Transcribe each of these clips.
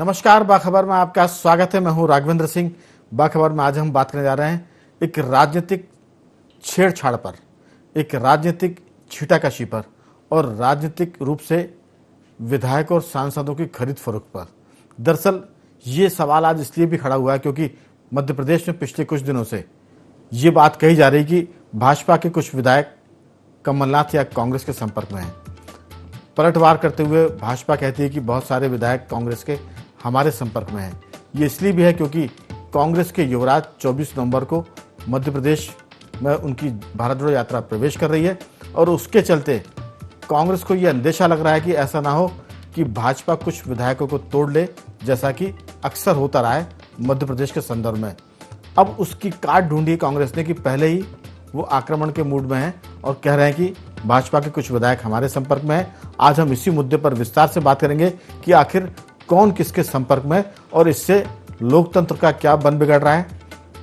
नमस्कार, बाखबर में आपका स्वागत है। मैं हूं राघवेंद्र सिंह। बाखबर में आज हम बात करने जा रहे हैं एक राजनीतिक छेड़छाड़ पर, एक राजनीतिक छीटाकशी पर और राजनीतिक रूप से विधायकों और सांसदों की खरीद फरोख्त पर। दरअसल ये सवाल आज इसलिए भी खड़ा हुआ है क्योंकि मध्य प्रदेश में पिछले कुछ दिनों से ये बात कही जा रही कि भाजपा के कुछ विधायक कमलनाथ या कांग्रेस के संपर्क में हैं। पलटवार करते हुए भाजपा कहती है कि बहुत सारे विधायक कांग्रेस के हमारे संपर्क में हैं। ये इसलिए भी है क्योंकि कांग्रेस के युवराज 24 नवंबर को मध्य प्रदेश में उनकी भारत जोड़ो यात्रा प्रवेश कर रही है और उसके चलते कांग्रेस को यह अंदेशा लग रहा है कि ऐसा ना हो कि भाजपा कुछ विधायकों को तोड़ ले, जैसा कि अक्सर होता रहा है मध्य प्रदेश के संदर्भ में। अब उसकी काट ढूंढी कांग्रेस ने कि पहले ही वो आक्रमण के मूड में हैं और कह रहे हैं कि भाजपा के कुछ विधायक हमारे संपर्क में हैं। आज हम इसी मुद्दे पर विस्तार से बात करेंगे कि आखिर कौन किसके संपर्क में और इससे लोकतंत्र का क्या बन बिगड़ रहा है,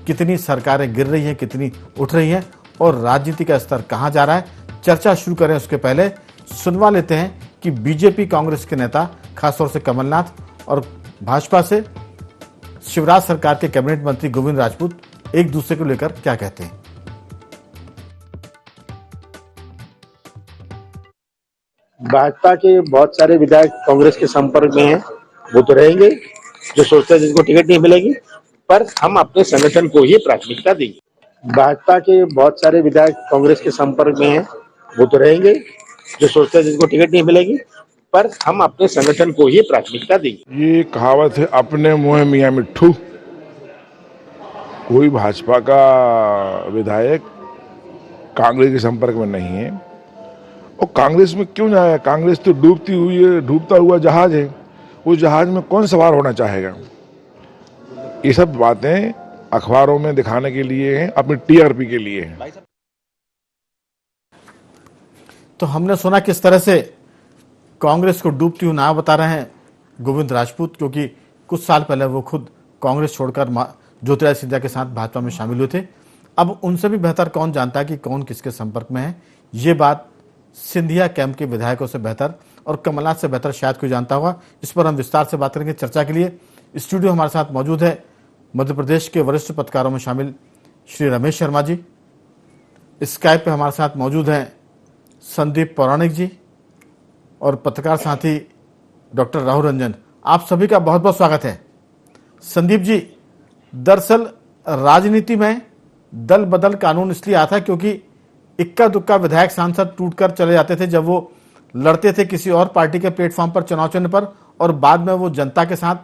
कितनी सरकारें गिर रही हैं, कितनी उठ रही हैं और राजनीति का स्तर कहां जा रहा है। चर्चा शुरू करें उसके पहले सुनवा लेते हैं कि बीजेपी कांग्रेस के नेता, खासतौर से कमलनाथ और भाजपा से शिवराज सरकार के कैबिनेट मंत्री गोविंद राजपूत एक दूसरे को लेकर क्या कहते हैं। भाजपा के बहुत सारे विधायक कांग्रेस के संपर्क में हैं, वो तो रहेंगे जो सोचते हैं जिनको टिकट नहीं मिलेगी, पर हम अपने संगठन को ही प्राथमिकता देंगे। भाजपा के बहुत सारे विधायक कांग्रेस के संपर्क में हैं, वो तो रहेंगे जो सोचते हैं जिनको टिकट नहीं मिलेगी, पर हम अपने संगठन को ही प्राथमिकता देंगे। ये कहावत है, अपने मुंह मियां मिट्ठू। कोई भाजपा का विधायक कांग्रेस के संपर्क में नहीं है और कांग्रेस में क्यों जाए? कांग्रेस तो डूबती हुई है, डूबता हुआ जहाज है। उस जहाज में कौन सवार होना चाहेगा? ये सब बातें अखबारों में दिखाने के लिए हैं, अपनी टीआरपी के लिए हैं। तो हमने सुना किस तरह से कांग्रेस को डूबती हुई नाव बता रहे हैं गोविंद राजपूत, क्योंकि कुछ साल पहले वो खुद कांग्रेस छोड़कर ज्योतिरादित्य सिंधिया के साथ भाजपा में शामिल हुए थे। अब उनसे भी बेहतर कौन जानता है कि कौन किसके संपर्क में है। ये बात सिंधिया कैंप के विधायकों से बेहतर और कमलनाथ से बेहतर शायद कोई जानता होगा। इस पर हम विस्तार से बात करेंगे। चर्चा के लिए स्टूडियो हमारे साथ मौजूद है मध्य प्रदेश के वरिष्ठ पत्रकारों में शामिल श्री रमेश शर्मा जी। स्काइप पे हमारे साथ मौजूद हैं संदीप पौराणिक जी और पत्रकार साथी डॉक्टर राहुल रंजन। आप सभी का बहुत बहुत स्वागत है। संदीप जी, दरअसल राजनीति में दल बदल कानून इसलिए आता है क्योंकि इक्का दुक्का विधायक सांसद टूटकर चले जाते थे जब वो लड़ते थे किसी और पार्टी के प्लेटफॉर्म पर, चुनाव चिन्ह पर, और बाद में वो जनता के साथ,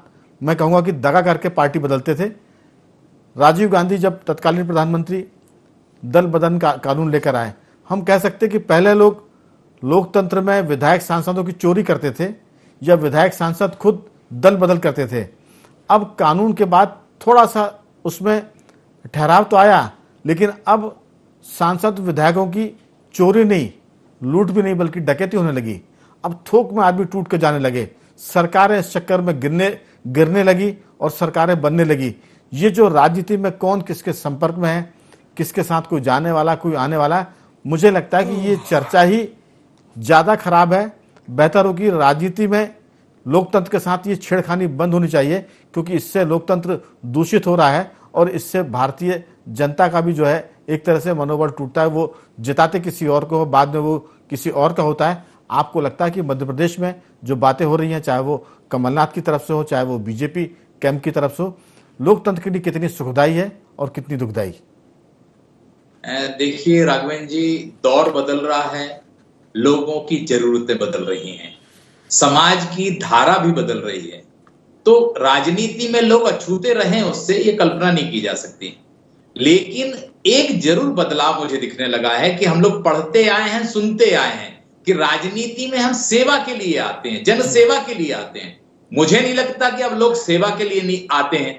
मैं कहूँगा कि दगा करके पार्टी बदलते थे। राजीव गांधी जब तत्कालीन प्रधानमंत्री दल बदल का कानून लेकर आए, हम कह सकते कि पहले लोग लोकतंत्र में विधायक सांसदों की चोरी करते थे या विधायक सांसद खुद दल बदल करते थे। अब कानून के बाद थोड़ा सा उसमें ठहराव तो आया, लेकिन अब सांसद विधायकों की चोरी नहीं, लूट भी नहीं, बल्कि डकैती होने लगी। अब थोक में आदमी टूट के जाने लगे, सरकारें इस चक्कर में गिरने लगी और सरकारें बनने लगी। ये जो राजनीति में कौन किसके संपर्क में है, किसके साथ कोई जाने वाला कोई आने वाला, मुझे लगता है कि ये चर्चा ही ज्यादा खराब है। बेहतर हो कि राजनीति में लोकतंत्र के साथ ये छेड़खानी बंद होनी चाहिए, क्योंकि इससे लोकतंत्र दूषित हो रहा है और इससे भारतीय जनता का भी जो है एक तरह से मनोबल टूटता है। वो जिताते किसी और को, बाद में वो किसी और का होता है। आपको लगता है कि मध्य प्रदेश में जो बातें हो रही हैं, चाहे वो कमलनाथ की तरफ से हो, चाहे वो बीजेपी कैंप की तरफ से हो, लोकतंत्र के लिए कितनी सुखदायी है और कितनी दुखदायी? देखिए राघवेंद्र जी, दौर बदल रहा है, लोगों की जरूरतें बदल रही हैं, समाज की धारा भी बदल रही है। तो राजनीति में लोग अछूते रहें उससे ये कल्पना नहीं की जा सकती। लेकिन एक जरूर बदलाव मुझे दिखने लगा है कि हम लोग पढ़ते आए हैं, सुनते आए हैं कि राजनीति में हम सेवा के लिए आते हैं, जन सेवा के लिए आते हैं। मुझे नहीं लगता कि अब लोग सेवा के लिए नहीं आते हैं,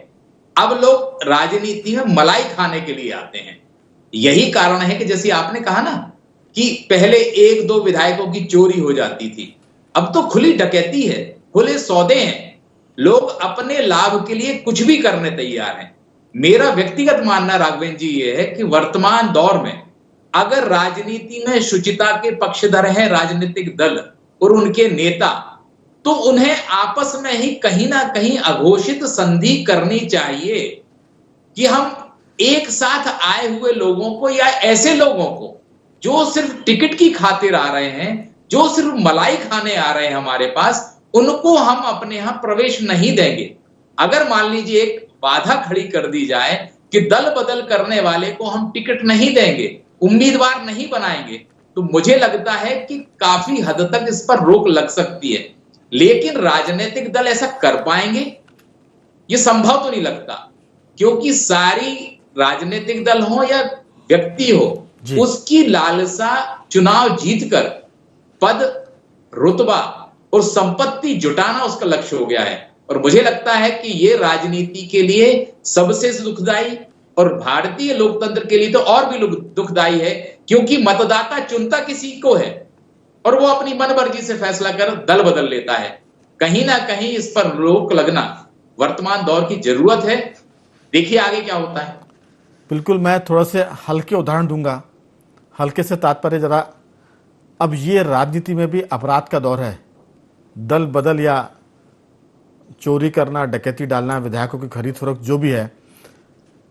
अब लोग राजनीति में मलाई खाने के लिए आते हैं। यही कारण है कि जैसे आपने कहा ना कि पहले एक दो विधायकों की चोरी हो जाती थी, अब तो खुली डकैती है, खुले सौदे हैं, लोग अपने लाभ के लिए कुछ भी करने तैयार हैं। मेरा व्यक्तिगत मानना राघवेंद्र जी ये है कि वर्तमान दौर में अगर राजनीति में शुचिता के पक्षधर हैं राजनीतिक दल और उनके नेता, तो उन्हें आपस में ही कहीं ना कहीं अघोषित संधि करनी चाहिए कि हम एक साथ आए हुए लोगों को या ऐसे लोगों को जो सिर्फ टिकट की खातिर आ रहे हैं, जो सिर्फ मलाई खाने आ रहे हैं हमारे पास, उनको हम अपने यहां प्रवेश नहीं देंगे। अगर मान लीजिए एक बाधा खड़ी कर दी जाए कि दल बदल करने वाले को हम टिकट नहीं देंगे, उम्मीदवार नहीं बनाएंगे, तो मुझे लगता है कि काफी हद तक इस पर रोक लग सकती है। लेकिन राजनीतिक दल ऐसा कर पाएंगे, ये संभव तो नहीं लगता, क्योंकि सारी राजनीतिक दल हो या व्यक्ति हो, उसकी लालसा चुनाव जीतकर पद, रुतबा और संपत्ति जुटाना उसका लक्ष्य हो गया है। और मुझे लगता है कि ये राजनीति के लिए सबसे दुखदाई और भारतीय लोकतंत्र के लिए तो और भी दुखदाई है, क्योंकि मतदाता चुनता किसी को है और वो अपनी मनमर्जी से फैसला कर दल बदल लेता है। कहीं ना कहीं इस पर रोक लगना वर्तमान दौर की जरूरत है। देखिए आगे क्या होता है। बिल्कुल, मैं थोड़ा से हल्के उदाहरण दूंगा। हल्के से तात्पर्य जरा, अब ये राजनीति में भी अपराध का दौर है। दल बदल या चोरी करना, डकैती डालना, विधायकों की खरीद फरोख्त जो भी है,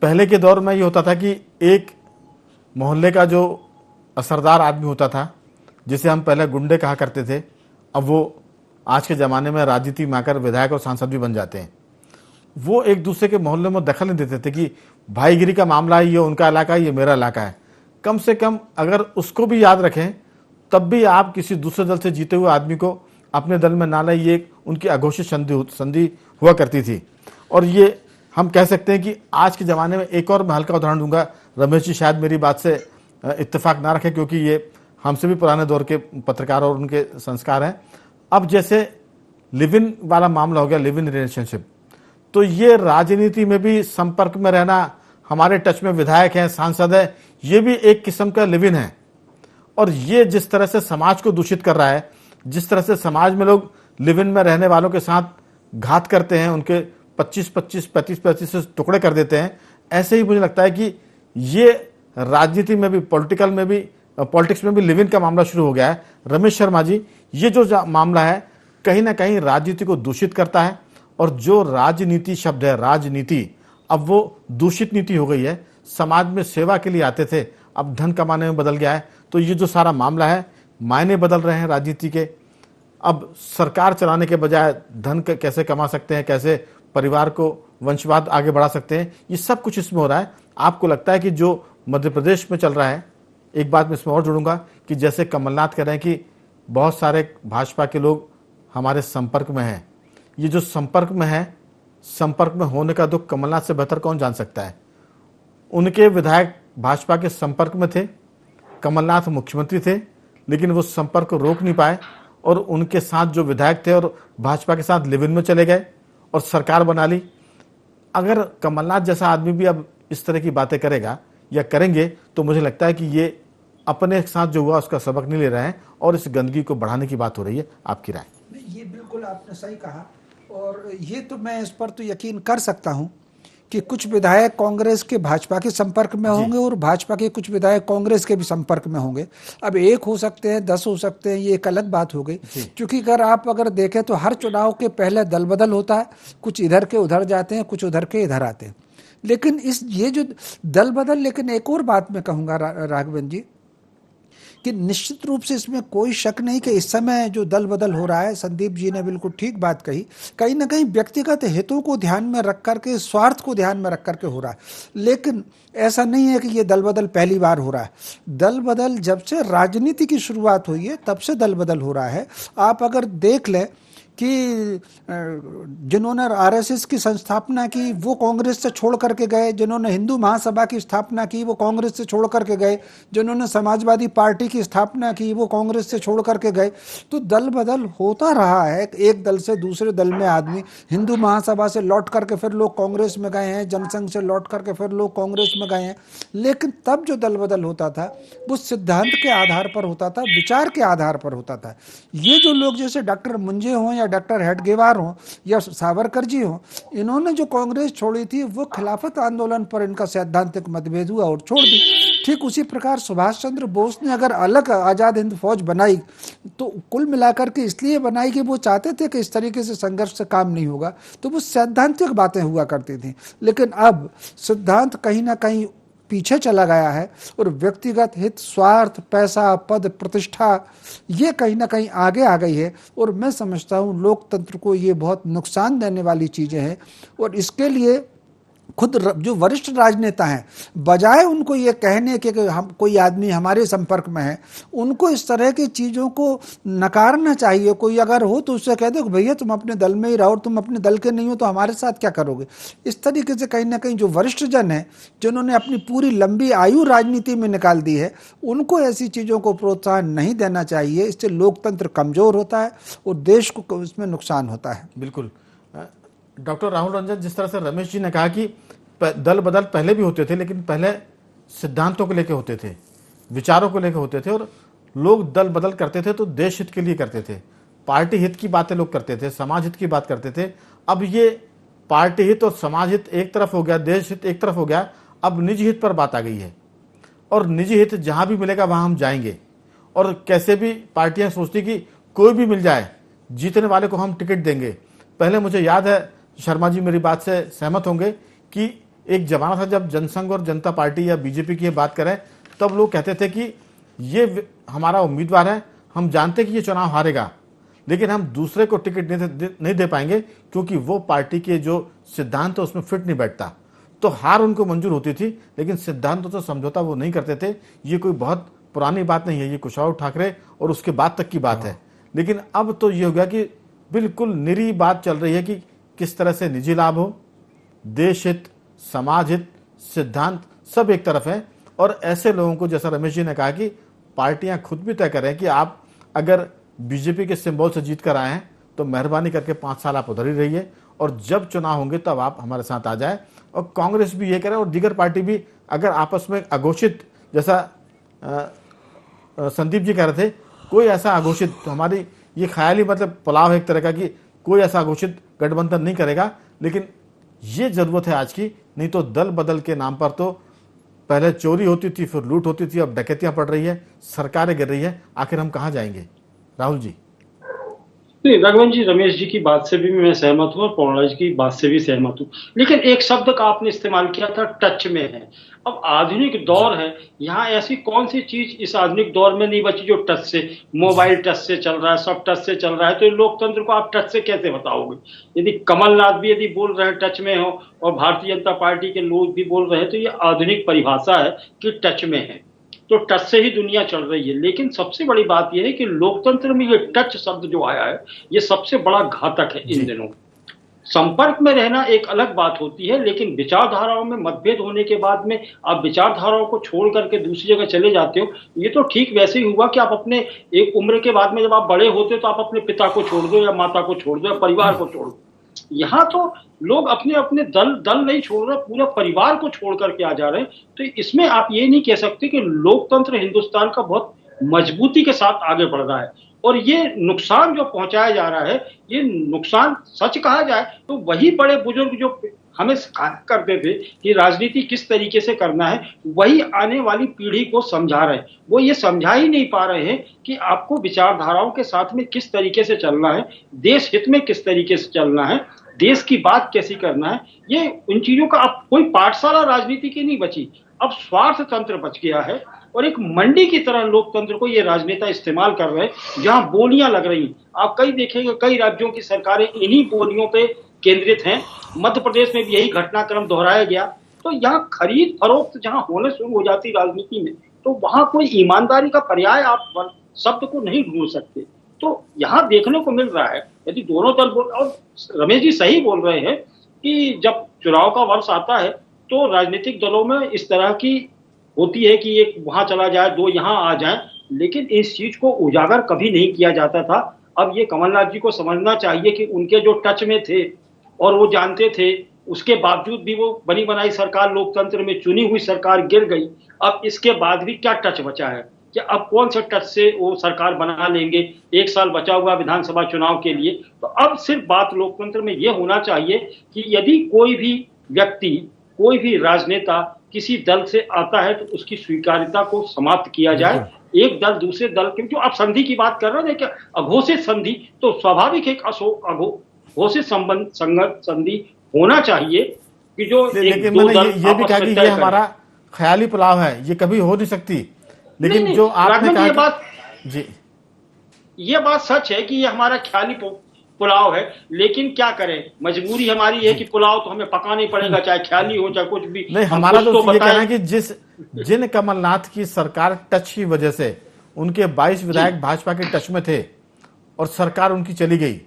पहले के दौर में ये होता था कि एक मोहल्ले का जो असरदार आदमी होता था, जिसे हम पहले गुंडे कहा करते थे, अब वो आज के ज़माने में राजनीति में आकर विधायक और सांसद भी बन जाते हैं। वो एक दूसरे के मोहल्ले में दखल नहीं देते थे कि भाईगिरी का मामला है, ये उनका इलाका है, ये मेरा इलाका है। कम से कम अगर उसको भी याद रखें, तब भी आप किसी दूसरे दल से जीते हुए आदमी को अपने दल में ना लाए, ये उनकी अघोषित संधि हुआ करती थी। और ये हम कह सकते हैं कि आज के ज़माने में एक और मैं हल्का उदाहरण दूंगा। रमेश जी शायद मेरी बात से इत्तेफाक ना रखें, क्योंकि ये हमसे भी पुराने दौर के पत्रकार और उनके संस्कार हैं। अब जैसे लिव इन वाला मामला हो गया, लिव इन रिलेशनशिप, तो ये राजनीति में भी संपर्क में रहना, हमारे टच में विधायक हैं, सांसद है, ये भी एक किस्म का लिव इन है। और ये जिस तरह से समाज को दूषित कर रहा है, जिस तरह से समाज में लोग लिव इन में रहने वालों के साथ घात करते हैं, उनके 25-25, 35-35 टुकड़े कर देते हैं, ऐसे ही मुझे लगता है कि ये राजनीति में भी, पॉलिटिक्स में भी लिव इन का मामला शुरू हो गया है। रमेश शर्मा जी, ये जो मामला है कहीं ना कहीं राजनीति को दूषित करता है, और जो राजनीति शब्द है, राजनीति, अब वो दूषित नीति हो गई है। समाज में सेवा के लिए आते थे, अब धन कमाने में बदल गया है। तो ये जो सारा मामला है, मायने बदल रहे हैं राजनीति के। अब सरकार चलाने के बजाय धन कैसे कमा सकते हैं, कैसे परिवार को वंशवाद आगे बढ़ा सकते हैं, ये सब कुछ इसमें हो रहा है। आपको लगता है कि जो मध्य प्रदेश में चल रहा है, एक बात मैं इसमें और जोड़ूंगा कि जैसे कमलनाथ कह रहे हैं कि बहुत सारे भाजपा के लोग हमारे संपर्क में हैं, ये जो संपर्क में है, संपर्क में होने का दुख कमलनाथ से बेहतर कौन जान सकता है। उनके विधायक भाजपा के संपर्क में थे, कमलनाथ मुख्यमंत्री थे, लेकिन वो संपर्क को रोक नहीं पाए, और उनके साथ जो विधायक थे और भाजपा के साथ लिव इन में चले गए और सरकार बना ली। अगर कमलनाथ जैसा आदमी भी अब इस तरह की बातें करेगा या करेंगे, तो मुझे लगता है कि ये अपने साथ जो हुआ उसका सबक नहीं ले रहे हैं और इस गंदगी को बढ़ाने की बात हो रही है। आपकी राय? ये बिल्कुल आपने सही कहा, और ये तो मैं इस पर तो यकीन कर सकता हूं कि कुछ विधायक कांग्रेस के भाजपा के संपर्क में होंगे और भाजपा के कुछ विधायक कांग्रेस के भी संपर्क में होंगे। अब 1 हो सकते हैं, 10 हो सकते हैं, ये एक अलग बात हो गई। क्योंकि अगर देखें तो हर चुनाव के पहले दल बदल होता है, कुछ इधर के उधर जाते हैं, कुछ उधर के इधर आते हैं। लेकिन ये जो दल बदल, लेकिन एक और बात मैं कहूँगा राघवन जी, कि निश्चित रूप से इसमें कोई शक नहीं कि इस समय जो दल बदल हो रहा है, संदीप जी ने बिल्कुल ठीक बात कही, कहीं ना कहीं व्यक्तिगत हितों को ध्यान में रख करके, स्वार्थ को ध्यान में रख करके हो रहा है। लेकिन ऐसा नहीं है कि ये दल बदल पहली बार हो रहा है। दल बदल जब से राजनीति की शुरुआत हुई है, तब से दल बदल हो रहा है। आप अगर देख लें कि जिन्होंने आरएसएस की संस्थापना की वो कांग्रेस से छोड़ करके गए, जिन्होंने हिंदू महासभा की स्थापना की वो कांग्रेस से छोड़ करके गए, जिन्होंने समाजवादी पार्टी की स्थापना की वो कांग्रेस से छोड़ करके गए। तो दल बदल होता रहा है, एक दल से दूसरे दल में आदमी, हिंदू महासभा से लौट करके फिर लोग कांग्रेस में गए हैं, जनसंघ से लौट करके फिर लोग कांग्रेस में गए हैं। लेकिन तब जो दल बदल होता था वो सिद्धांत के आधार पर होता था, विचार के आधार पर होता था। ये जो लोग जैसे डॉक्टर मुंजे हों या डॉक्टर हेडगेवार हों या सावरकर जी हों, इन्होंने जो कांग्रेस छोड़ी थी वो खिलाफत आंदोलन पर इनका सैद्धांतिक मतभेद हुआ और छोड़ दी। ठीक उसी प्रकार सुभाष चंद्र बोस ने अगर अलग आज़ाद हिंद फौज बनाई तो कुल मिलाकर के इसलिए बनाई कि वो चाहते थे कि इस तरीके से संघर्ष से काम नहीं होगा, तो वो सैद्धांतिक बातें हुआ करती थी। लेकिन अब सिद्धांत कहीं ना कहीं पीछे चला गया है और व्यक्तिगत हित, स्वार्थ, पैसा, पद, प्रतिष्ठा ये कहीं ना कहीं आगे आ गई है। और मैं समझता हूँ लोकतंत्र को ये बहुत नुकसान देने वाली चीज़ें हैं। और इसके लिए खुद जो वरिष्ठ राजनेता हैं, बजाय उनको ये कहने के कि हम कोई आदमी हमारे संपर्क में है, उनको इस तरह की चीज़ों को नकारना चाहिए। कोई अगर हो तो उससे कह दो कि भैया तुम अपने दल में ही रहो, तुम अपने दल के नहीं हो तो हमारे साथ क्या करोगे। इस तरीके से कहीं ना कहीं जो वरिष्ठ जन है, जिन्होंने अपनी पूरी लंबी आयु राजनीति में निकाल दी है, उनको ऐसी चीज़ों को प्रोत्साहन नहीं देना चाहिए। इससे लोकतंत्र कमज़ोर होता है और देश को इसमें नुकसान होता है। बिल्कुल। डॉक्टर राहुल रंजन, जिस तरह से रमेश जी ने कहा कि दल बदल पहले भी होते थे, लेकिन पहले सिद्धांतों को लेकर होते थे, विचारों को लेकर होते थे, और लोग दल बदल करते थे तो देश हित के लिए करते थे, पार्टी हित की बातें लोग करते थे, समाज हित की बात करते थे। अब ये पार्टी हित और समाज हित एक तरफ हो गया, देश हित एक तरफ हो गया, अब निजी हित पर बात आ गई है। और निजी हित जहां भी मिलेगा वहां हम जाएंगे। और कैसे भी पार्टियां सोचती कि कोई भी मिल जाए, जीतने वाले को हम टिकट देंगे। पहले मुझे याद है, शर्मा जी मेरी बात से सहमत होंगे, कि एक जमाना था जब जनसंघ और जनता पार्टी या बीजेपी की बात करें, तब लोग कहते थे कि ये हमारा उम्मीदवार है, हम जानते कि ये चुनाव हारेगा, लेकिन हम दूसरे को टिकट नहीं दे पाएंगे क्योंकि वो पार्टी के जो सिद्धांत है उसमें फिट नहीं बैठता। तो हार उनको मंजूर होती थी, लेकिन सिद्धांतों से समझौता वो नहीं करते थे। ये कोई बहुत पुरानी बात नहीं है, ये कुशवाहा ठाकरे और उसके बाद तक की बात है। लेकिन अब तो ये हो गया कि बिल्कुल निरी बात चल रही है कि किस तरह से निजी लाभ हो, देश हित, समाज हित, सिद्धांत सब एक तरफ है। और ऐसे लोगों को, जैसा रमेश जी ने कहा, कि पार्टियां खुद भी तय करें कि आप अगर बीजेपी के सिंबल से जीत कर आए हैं तो मेहरबानी करके 5 साल आप उधर ही रहिए, और जब चुनाव होंगे तब आप हमारे साथ आ जाए। और कांग्रेस भी ये करे और दीगर पार्टी भी अगर आपस में अघोषित, जैसा संदीप जी कह रहे थे, कोई ऐसा अघोषित, तो हमारी ये ख्याली मतलब पुलाव है एक तरह का कि कोई ऐसा घोषित गठबंधन नहीं करेगा। लेकिन ये जरूरत है आज की, नहीं तो दल बदल के नाम पर तो पहले चोरी होती थी, फिर लूट होती थी, अब डकैतियां पड़ रही है, सरकारें गिर रही है। आखिर हम कहां जाएंगे? राहुल जी। नहीं, राघवन जी, रमेश जी की बात से भी मैं सहमत हूँ और पौर्णराज की बात से भी सहमत हूँ। लेकिन एक शब्द का आपने इस्तेमाल किया था, टच में है। अब आधुनिक दौर है, यहाँ ऐसी कौन सी चीज इस आधुनिक दौर में नहीं बची जो टच से, मोबाइल टच से चल रहा है, सब टच से चल रहा है, तो लोकतंत्र को आप टच से कैसे बताओगे? यदि कमलनाथ भी यदि बोल रहे हैं टच में हो और भारतीय जनता पार्टी के लोग भी बोल रहे हैं, तो ये आधुनिक परिभाषा है कि टच में है, तो टच से ही दुनिया चल रही है। लेकिन सबसे बड़ी बात यह है कि लोकतंत्र में ये टच शब्द जो आया है, ये सबसे बड़ा घातक है इन दिनों। संपर्क में रहना एक अलग बात होती है, लेकिन विचारधाराओं में मतभेद होने के बाद में आप विचारधाराओं को छोड़ करके दूसरी जगह चले जाते हो। ये तो ठीक वैसे ही हुआ कि आप अपने एक उम्र के बाद में जब आप बड़े होते हो तो आप अपने पिता को छोड़ दो या माता को छोड़ दो या परिवार को छोड़ दो। यहाँ तो लोग अपने अपने दल नहीं छोड़ रहे, पूरा परिवार को छोड़ करके आ जा रहे हैं। तो इसमें आप ये नहीं कह सकते कि लोकतंत्र हिंदुस्तान का बहुत मजबूती के साथ आगे बढ़ रहा है। और ये नुकसान जो पहुंचाया जा रहा है, ये नुकसान सच कहा जाए तो वही बड़े बुजुर्ग जो हमें सिखाया करते थे कि राजनीति किस तरीके से करना है, वही आने वाली पीढ़ी को समझा रहे हैं। वो ये समझा ही नहीं पा रहे हैं कि आपको विचारधाराओं के साथ में किस तरीके से चलना है, देश हित में किस तरीके से चलना है, देश की बात कैसी करना है। ये उन चीजों का अब कोई पाठशाला राजनीति की नहीं बची, अब स्वार्थ तंत्र बच गया है। और एक मंडी की तरह लोकतंत्र को ये राजनेता इस्तेमाल कर रहे हैं, जहां बोलियां लग रही। आप कई देखेंगे, कई राज्यों की सरकारें इन्हीं बोलियों पे केंद्रित हैं। मध्य प्रदेश में भी यही घटनाक्रम दोहराया गया। तो यहाँ खरीद फरोख्त जहां होने शुरू हो जाती राजनीति में, तो वहां कोई ईमानदारी का पर्याय आप शब्द को नहीं ढूंढ सकते। तो यहाँ देखने को मिल रहा है, यदि दोनों दल बोल, और रमेश जी सही बोल रहे हैं कि जब चुनाव का वर्ष आता है तो राजनीतिक दलों में इस तरह की होती है कि एक वहां चला जाए, दो यहाँ आ जाए, लेकिन इस चीज को उजागर कभी नहीं किया जाता था। अब ये कमलनाथ जी को समझना चाहिए कि उनके जो टच में थे और वो जानते थे, उसके बावजूद भी वो बनी बनाई सरकार, लोकतंत्र में चुनी हुई सरकार गिर गई। अब इसके बाद भी क्या टच बचा है कि अब कौन से टच से वो सरकार बना लेंगे? 1 साल बचा हुआ विधानसभा चुनाव के लिए। तो अब सिर्फ बात लोकतंत्र में ये होना चाहिए कि यदि कोई भी व्यक्ति, कोई भी राजनेता किसी दल से आता है तो उसकी स्वीकार्यता को समाप्त किया जाए, एक दल दूसरे दल के, जो आप संधि की बात कर रहे हैं कि अघोषित संधि, तो स्वाभाविक एक घोषित संधि होना चाहिए कि जो एक लेकिन दो मैंने दल ये भी आपस कहा में कि तय ये करें। हमारा ख्याली पुलाव है, ये कभी हो नहीं सकती। लेकिन नहीं, जो आपने राघवन जी, कहा ये बात जी ये बात सच है कि ये हमारा ख्याली पुलाव है, लेकिन क्या करें, मजबूरी हमारी है कि पुलाव तो हमें पकाना ही पड़ेगा, चाहे ख्याली हो चाहे कुछ भी। नहीं, हम हमारा कुछ तो ये कहना है बताएं। कि जिन कमलनाथ की सरकार टच की वजह से उनके 22 विधायक भाजपा के टच में थे और सरकार उनकी चली गई,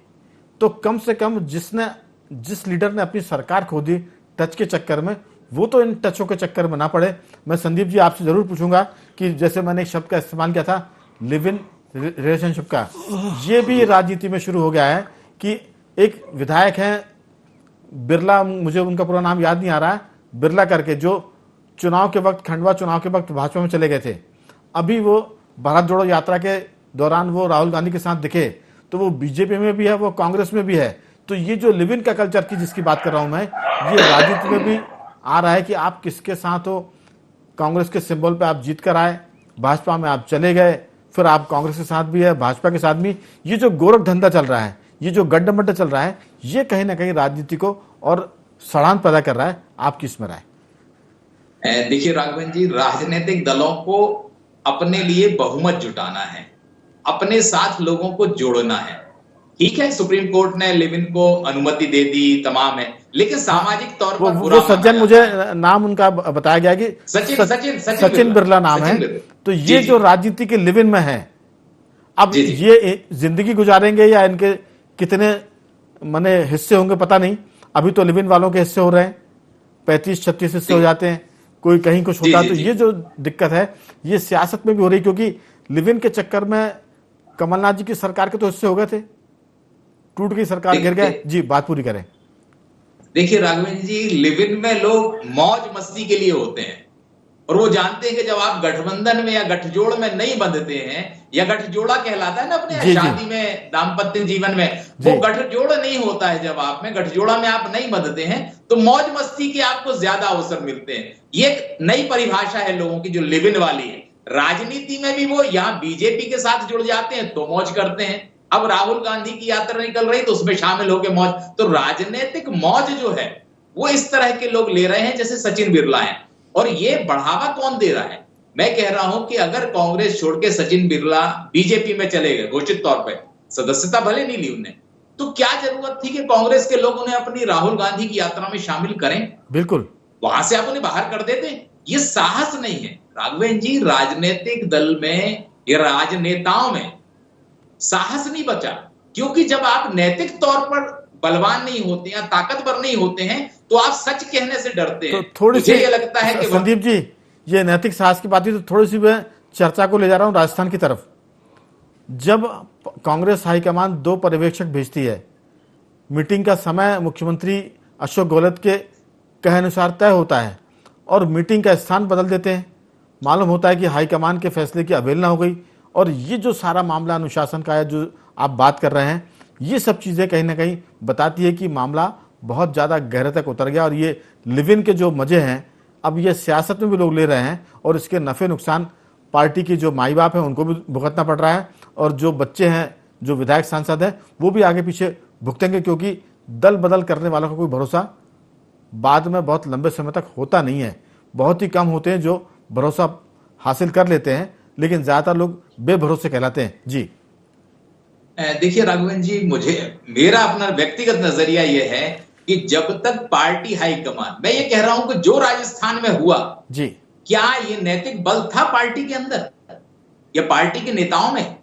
तो कम से कम जिस लीडर ने अपनी सरकार खो दी टच के चक्कर में, वो तो इन टचों के चक्कर में ना पड़े। मैं संदीप जी आपसे जरूर पूछूंगा कि जैसे मैंने एक शब्द का इस्तेमाल किया था, लिव इन रिलेशनशिप का, ये भी राजनीति में शुरू हो गया है कि एक विधायक हैं बिरला, मुझे उनका पूरा नाम याद नहीं आ रहा है, बिरला करके, जो चुनाव के वक्त, खंडवा चुनाव के वक्त भाजपा में चले गए थे। अभी वो भारत जोड़ो यात्रा के दौरान वो राहुल गांधी के साथ दिखे, तो वो बीजेपी में भी है, वो कांग्रेस में भी है। तो ये जो लिव इन का कल्चर की जिसकी बात कर रहा हूं मैं, ये राजनीति में भी आ रहा है कि आप किसके साथ हो। कांग्रेस के सिंबल पे आप जीत कर आए, भाजपा में आप चले गए, फिर आप कांग्रेस के साथ भी है, भाजपा के साथ भी। ये जो गोरख धंधा चल रहा है, ये जो गड्ढा चल रहा है, ये कहीं ना कहीं राजनीति को और सड़ान पैदा कर रहा है। आपकी इसमें राय? देखिए राघवन जी, राजनीतिक दलों को अपने लिए बहुमत जुटाना है, अपने साथ लोगों को जोड़ना है। ठीक है, सुप्रीम कोर्ट ने लिव इन को अनुमति दे दी, तमाम है, लेकिन सामाजिक तौर पर वो सज्जन, मुझे नाम उनका बताया गया कि सचिन बिरला नाम है। तो ये जो राजनीति के लिव इन में है, अब ये जिंदगी गुजारेंगे या इनके कितने मने हिस्से होंगे पता नहीं। अभी तो लिव इन वालों के हिस्से हो रहे हैं, 35-36 हिस्से हो जाते हैं, कोई कहीं कुछ होता है। तो ये जो दिक्कत है ये सियासत में भी हो रही, क्योंकि लिव इन के चक्कर में कमलनाथ जी की सरकार के तो हिस्से हो गए थे, टूट गई सरकार, गिर गए। जी बात पूरी करें। देखिए राघवन जी, लिव इन में लोग मौज मस्ती के लिए होते हैं, और वो जानते हैं कि जब आप गठबंधन में या गठजोड़ में नहीं बंधते हैं, या गठजोड़ा कहलाता है ना अपने शादी में, दाम्पत्य जीवन में, वो गठजोड़ नहीं होता है। जब आप में गठजोड़ा में आप नहीं बंधते हैं, तो मौज मस्ती के आपको ज्यादा अवसर मिलते हैं। ये एक नई परिभाषा है लोगों की जो लिव इन वाली है। राजनीति में भी वो यहाँ बीजेपी के साथ जुड़ जाते हैं तो मौज करते हैं। अब राहुल गांधी की यात्रा निकल रही तो उसमें शामिल होकर मौज। तो राजनीतिक मौज जो है वो इस तरह के लोग ले रहे हैं जैसे सचिन बिरला हैं। और ये बढ़ावा कौन दे रहा है? मैं कह रहा हूं कि अगर कांग्रेस छोड़ के सचिन बिरला बीजेपी में चले गए, घोषित तौर पे सदस्यता भले नहीं ली उन्हें, तो क्या जरूरत थी कि कांग्रेस के लोग उन्हें अपनी राहुल गांधी की यात्रा में शामिल करें? बिल्कुल, वहां से आप उन्हें बाहर कर देते। ये साहस नहीं है राघवेंद्र जी। राजनीतिक दल में या राजनेताओं में साहस नहीं बचा, क्योंकि जब आप नैतिक तौर पर बलवान नहीं होते या ताकतवर नहीं होते हैं तो आप सच कहने से डरते हैं। तो थोड़ी सी ये लगता है कि संदीप जी, ये नैतिक साहस की बात है, तो थोड़ी सी मैं चर्चा को ले जा रहा हूं राजस्थान की तरफ। जब कांग्रेस हाईकमान 2 पर्यवेक्षक भेजती है, मीटिंग का समय मुख्यमंत्री अशोक गहलोत के कहे अनुसार तय होता है और मीटिंग का स्थान बदल देते हैं, मालूम होता है कि हाईकमान के फैसले की अवहेलना हो गई। और ये जो सारा मामला अनुशासन का है जो आप बात कर रहे हैं, ये सब चीज़ें कहीं ना कहीं बताती है कि मामला बहुत ज़्यादा गहरे तक उतर गया। और ये लिव इन के जो मजे हैं अब ये सियासत में भी लोग ले रहे हैं, और इसके नफ़े नुकसान पार्टी की जो माई बाप हैं उनको भी भुगतना पड़ रहा है, और जो बच्चे हैं, जो विधायक सांसद हैं, वो भी आगे पीछे भुगतेंगे, क्योंकि दल बदल करने वालों का कोई भरोसा बाद में बहुत लंबे समय तक होता नहीं है। बहुत ही कम होते हैं जो भरोसा हासिल कर लेते हैं, लेकिन ज्यादातर लोग बेभरोसे कहलाते हैं। जी देखिए राघवेंद्र जी, मेरा अपना व्यक्तिगत नजरिया यह है कि जब तक पार्टी हाईकमान, मैं ये कह रहा हूं कि जो राजस्थान में हुआ जी, क्या ये नैतिक बल था पार्टी के अंदर या पार्टी के नेताओं में?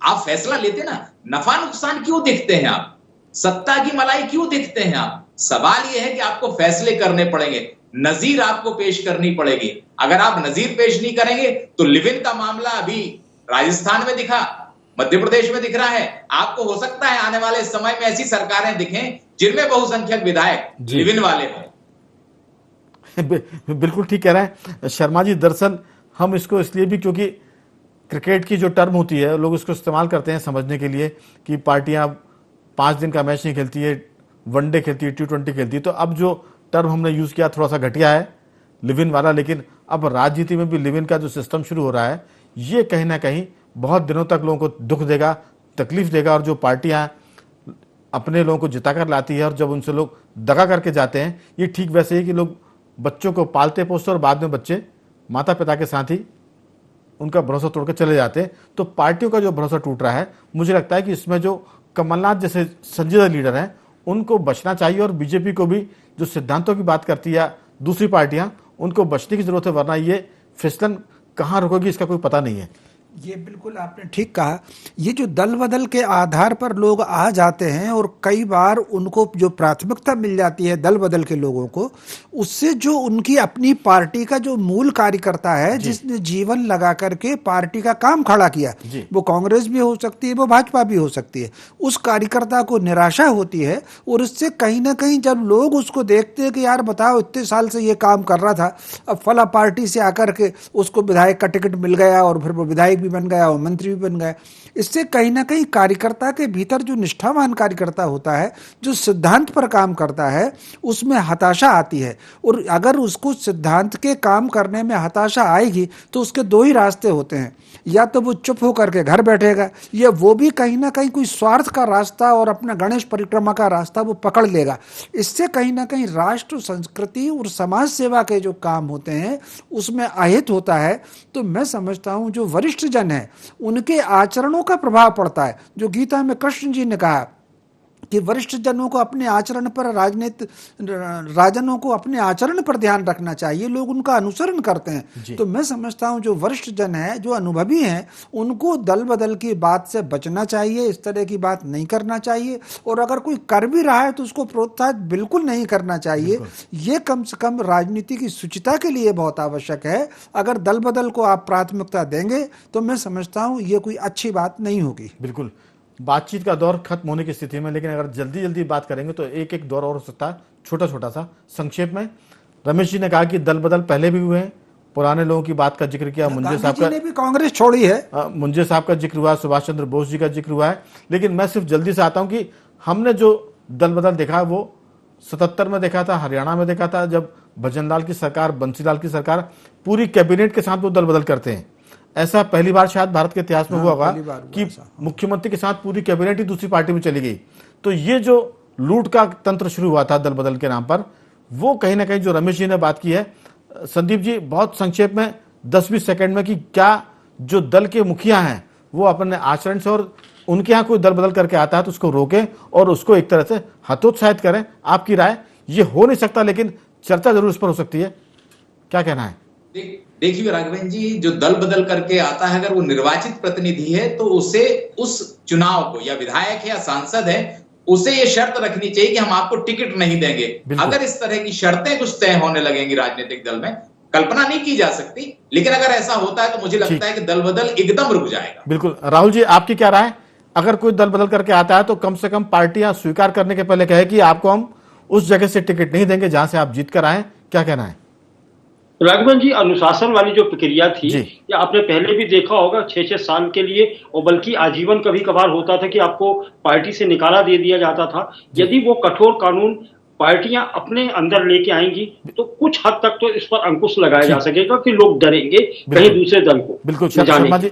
आप फैसला लेते ना, नफा नुकसान क्यों देखते हैं आप? सत्ता की मलाई क्यों देखते हैं आप? सवाल यह है कि आपको फैसले करने पड़ेंगे, नजीर आपको पेश करनी पड़ेगी। अगर आप नजीर पेश नहीं करेंगे तो लिव इन का मामला अभी राजस्थान में दिखा, मध्य प्रदेश में दिख रहा है। आपको हो सकता है आने वाले समय में ऐसी सरकारें दिखें जिनमें बहुसंख्यक विधायक लिव इन वाले हों। बिल्कुल ठीक कह रहे हैं शर्मा जी। दरअसल हम इसको इसलिए भी, क्योंकि क्रिकेट की जो टर्म होती है लोग इसको इस्तेमाल करते हैं समझने के लिए कि पार्टियां 5 दिन का मैच नहीं खेलती है, वनडे खेलती है, T20 खेलती है। तो अब जो टर्म हमने यूज़ किया थोड़ा सा घटिया है, लिव इन वाला, लेकिन अब राजनीति में भी लिव इन का जो सिस्टम शुरू हो रहा है, ये कहीं ना कहीं बहुत दिनों तक लोगों को दुख देगा, तकलीफ देगा। और जो पार्टियां अपने लोगों को जिताकर लाती है और जब उनसे लोग दगा करके जाते हैं, ये ठीक वैसे ही कि लोग बच्चों को पालते पोसते और बाद में बच्चे माता पिता के साथ ही उनका भरोसा तोड़कर चले जाते हैं। तो पार्टियों का जो भरोसा टूट रहा है, मुझे लगता है कि इसमें जो कमलनाथ जैसे संजीदा लीडर हैं उनको बचना चाहिए, और बीजेपी को भी जो सिद्धांतों की बात करती है दूसरी पार्टियां, उनको बचने की जरूरत है, वरना ये फिसलन कहाँ रुकेगी इसका कोई पता नहीं है। ये बिल्कुल आपने ठीक कहा। ये जो दल बदल के आधार पर लोग आ जाते हैं और कई बार उनको जो प्राथमिकता मिल जाती है दल बदल के लोगों को, उससे जो उनकी अपनी पार्टी का जो मूल कार्यकर्ता है, जिसने जीवन लगा करके पार्टी का काम खड़ा किया, वो कांग्रेस भी हो सकती है, वो भाजपा भी हो सकती है, उस कार्यकर्ता को निराशा होती है। और इससे कहीं ना कहीं जब लोग उसको देखते हैं कि यार बताओ इतने साल से ये काम कर रहा था, अब फला पार्टी से आकर के उसको विधायक का टिकट मिल गया और फिर वो विधायक भी बन गया और मंत्री भी बन गया, इससे कहीं ना कहीं कार्यकर्ता के भीतर जो निष्ठावान कार्यकर्ता होता है, जो सिद्धांत पर काम करता है, उसमें हताशा आती है। और अगर उसको सिद्धांत के काम करने में हताशा आएगी तो उसके दो ही रास्ते होते हैं, या तो वो चुप होकर के घर बैठेगा, या वो भी कहीं ना कहीं कोई स्वार्थ का रास्ता और अपना गणेश परिक्रमा का रास्ता वो पकड़ लेगा। इससे कहीं ना कहीं राष्ट्र, संस्कृति और समाज सेवा के जो काम होते हैं उसमें अहित होता है। तो मैं समझता हूँ जो वरिष्ठ जन है उनके आचरणों का प्रभाव पड़ता है। जो गीता में कृष्ण जी ने कहा कि वरिष्ठ जनों को अपने आचरण पर, राजनों को अपने आचरण पर ध्यान रखना चाहिए, लोग उनका अनुसरण करते हैं। तो मैं समझता हूं जो वरिष्ठ जन है, जो अनुभवी हैं, उनको दल बदल की बात से बचना चाहिए, इस तरह की बात नहीं करना चाहिए। और अगर कोई कर भी रहा है तो उसको प्रोत्साहित बिल्कुल नहीं करना चाहिए। ये कम से कम राजनीति की शुचिता के लिए बहुत आवश्यक है। अगर दल बदल को आप प्राथमिकता देंगे तो मैं समझता हूं ये कोई अच्छी बात नहीं होगी। बिल्कुल, बातचीत का दौर खत्म होने की स्थिति में, लेकिन अगर जल्दी जल्दी बात करेंगे तो एक एक दौर और हो सकता है। छोटा छोटा सा संक्षेप में, रमेश जी ने कहा कि दल बदल पहले भी हुए हैं, पुराने लोगों की बात का जिक्र किया, मुंजे साहब का, ने भी कांग्रेस छोड़ी है, मुंजे साहब का जिक्र हुआ, सुभाष चंद्र बोस जी का जिक्र हुआ है। लेकिन मैं सिर्फ जल्दी से आता हूं कि हमने जो दल बदल देखा वो 77 में देखा था, हरियाणा में देखा था, जब भजनलाल की सरकार, बंसीलाल की सरकार, पूरी कैबिनेट के साथ वो दल बदल करते हैं। ऐसा पहली बार शायद भारत के इतिहास में हुआ होगा कि मुख्यमंत्री के साथ पूरी कैबिनेट ही दूसरी पार्टी में चली गई। तो ये जो लूट का तंत्र शुरू हुआ था दल बदल के नाम पर, वो कहीं ना कहीं जो रमेश जी ने बात की है, संदीप जी बहुत संक्षेप में 10-20 सेकंड में, कि क्या जो दल के मुखिया हैं वो अपने आचरण से, और उनके यहाँ कोई दल बदल करके आता है तो उसको रोके और उसको एक तरह से हतोत्साहित करें। आपकी राय? ये हो नहीं सकता लेकिन चर्चा जरूर इस पर हो सकती है, क्या कहना है? देखिए राघवेंद्र जी, जो दल बदल करके आता है, अगर वो निर्वाचित प्रतिनिधि है तो उसे उस चुनाव को, या विधायक है या सांसद है, उसे ये शर्त रखनी चाहिए कि हम आपको टिकट नहीं देंगे। अगर इस तरह की शर्तें कुछ तय होने लगेंगी राजनीतिक दल में, कल्पना नहीं की जा सकती, लेकिन अगर ऐसा होता है तो मुझे लगता है कि दल बदल एकदम रुक जाएगा। बिल्कुल। राहुल जी, आपकी क्या राय? अगर कोई दल बदल करके आता है तो कम से कम पार्टियां स्वीकार करने के पहले कहे कि आपको हम उस जगह से टिकट नहीं देंगे जहां से आप जीत कर आए, क्या कहना है? राघवन जी, अनुशासन वाली जो प्रक्रिया थी, या आपने पहले भी देखा होगा 6-6 साल के लिए, और बल्कि आजीवन कभी कभार होता था कि आपको पार्टी से निकाला दे दिया जाता था। यदि वो कठोर कानून पार्टियां अपने अंदर लेके आएंगी तो कुछ हद तक तो इस पर अंकुश लगाया जा सकेगा कि लोग डरेंगे कहीं दूसरे दल को। बिल्कुल। शर्मा जी,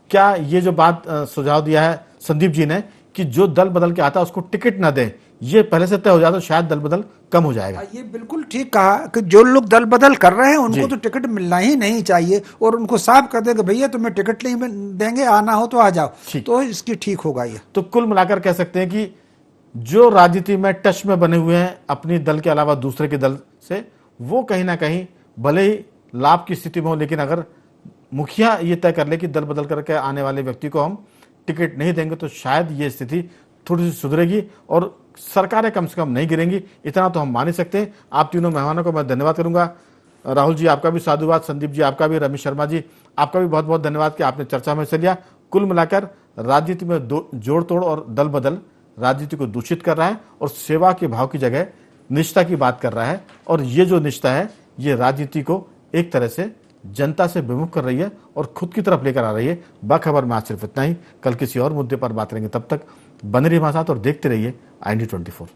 क्या ये जो बात सुझाव दिया है संदीप जी ने कि जो दल बदल के आता है उसको टिकट ना दे, ये पहले से तय हो जाए तो शायद दल बदल कम हो जाएगा? ये बिल्कुल ठीक कहा कि जो लोग दल बदल कर रहे हैं उनको तो टिकट मिलना ही नहीं चाहिए, और उनको साफ कर देंगे भैया तुम्हें टिकट नहीं देंगे, आना हो तो आ जाओ, तो इसकी ठीक होगा ये। तो कुल मिलाकर कह सकते हैं कि जो राजनीति में टच में बने हुए हैं अपनी दल के अलावा दूसरे के दल से, वो कहीं ना कहीं भले ही लाभ की स्थिति में हो, लेकिन अगर मुखिया ये तय कर ले कि दल बदल करके आने वाले व्यक्ति को हम टिकट नहीं देंगे तो शायद ये स्थिति थोड़ी सी सुधरेगी और सरकारें कम से कम नहीं गिरेंगी, इतना तो हम मान ही सकते हैं। आप तीनों मेहमानों को मैं धन्यवाद करूंगा। राहुल जी आपका भी साधुवाद, संदीप जी आपका भी, रमेश शर्मा जी आपका भी बहुत बहुत धन्यवाद कि आपने चर्चा में हिस्सा लिया। कुल मिलाकर राजनीति में जोड़ तोड़ और दल बदल राजनीति को दूषित कर रहा है और सेवा के भाव की जगह निष्ठा की बात कर रहा है, और ये जो निष्ठा है ये राजनीति को एक तरह से जनता से विमुख कर रही है और खुद की तरफ लेकर आ रही है। बाखबर में आज सिर्फ इतना ही, कल किसी और मुद्दे पर बात करेंगे, तब तक बने रहिए हमारे साथ और देखते रहिए IND24।